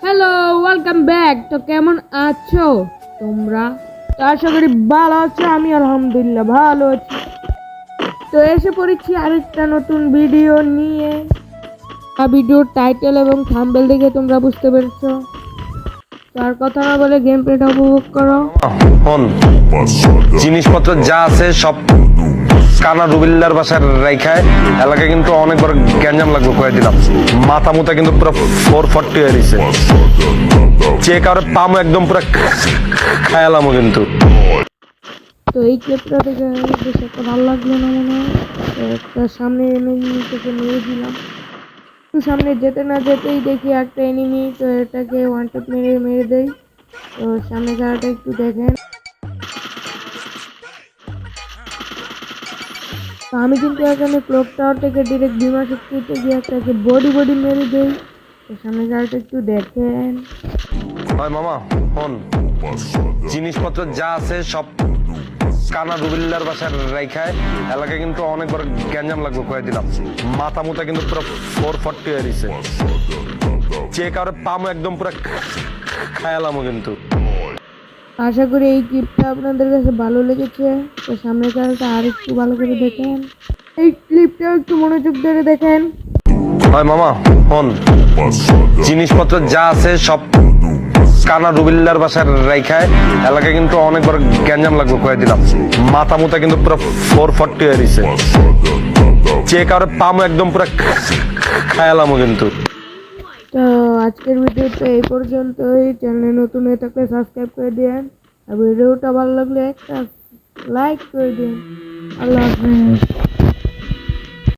Hello, welcome back. তো কেমন আছো তোমরা? তো আশা করি ভালো আছো। আমি আলহামদুলিল্লাহ ভালো আছি। তো এসে পড়েছি আরেকটা নতুন ভিডিও নিয়ে। ভিডিওর টাইটেল এবং থাম্বনেল দেখে তোমরা বুঝতে পেরেছো। তার কথা না বলে গেম প্লেটা উপভোগ করো। জিনিসপত্র যা আছে সব কানা রুবিল্লার বাসায় রাইখায় এলাকায় কিন্তু অনেক বড় গ্যাঞ্জাম লাগবে কয়ে দিলাম। মাথা মুথা কিন্তু পুরো 440 হয়ে দিছে। যে কারো পামো একদম পুরো খায়ালামো কিন্তু। তো এই ক্লিপটা থেকে বেশ একটা ভালো লাগলো না মনে হয়। তো একটা সামনে এনিমিটাকে মেরে দিলাম। তো সামনে যেতে না যেতেই দেখি একটা এনিমি। তো এটাকে ওয়ান ট্যাপ মেরে দেই। তো সামনে যাওয়াটা একটু দেখেন। তো আমি কিন্তু এখানে ক্লক টাওয়ার থেকে ডিরেক্ট বিমা শক্তিতে গিয়ে একটাকে বডি মেরে দেই। তো সামনে যাওয়াটা একটু দেখেন। হয় মামা ফোন জিনিসপত্র যা আছে সব কানা রুবিল্লার বাসায় রাইখায় এলাকায় কিন্তু অনেক বড় গ্যাঞ্জাম লাগবে কয়ে দিলাম। মাথা মুথা কিন্তু পুরো 440 হয়ে দিছে। যে কারো পামো একদম পুরো খায়ালামো কিন্তু। আশা করি এই ক্লিপটা আপনাদের কাছে ভালো লেগেছে। তো সামনের চ্যানেলটা আর একটু ভালো করে দেখেন। এই ক্লিপটা একটু মনোযোগ ধরে দেখেন। হয় মামা ফোন জিনিসপত্র যা আছে সব কানা রুবিল্লার বাসায় রাইখায় এলাকায় কিন্তু অনেক বড় গ্যাঞ্জাম লাগবে কয়ে দিলাম। মাথা মুথা কিন্তু পুরো 440 হয়ে দিছে। যে কারো পামো একদম পুরো খায়ালামো কিন্তু। তো আজকের ভিডিওটা এই পর্যন্তই। চ্যানেলে নতুন হয়ে থাকলে সাবস্ক্রাইব করে দিন। আর ভিডিওটা ভালো লাগলে একটা লাইক করে দিন। আল্লাহ হাফেজ।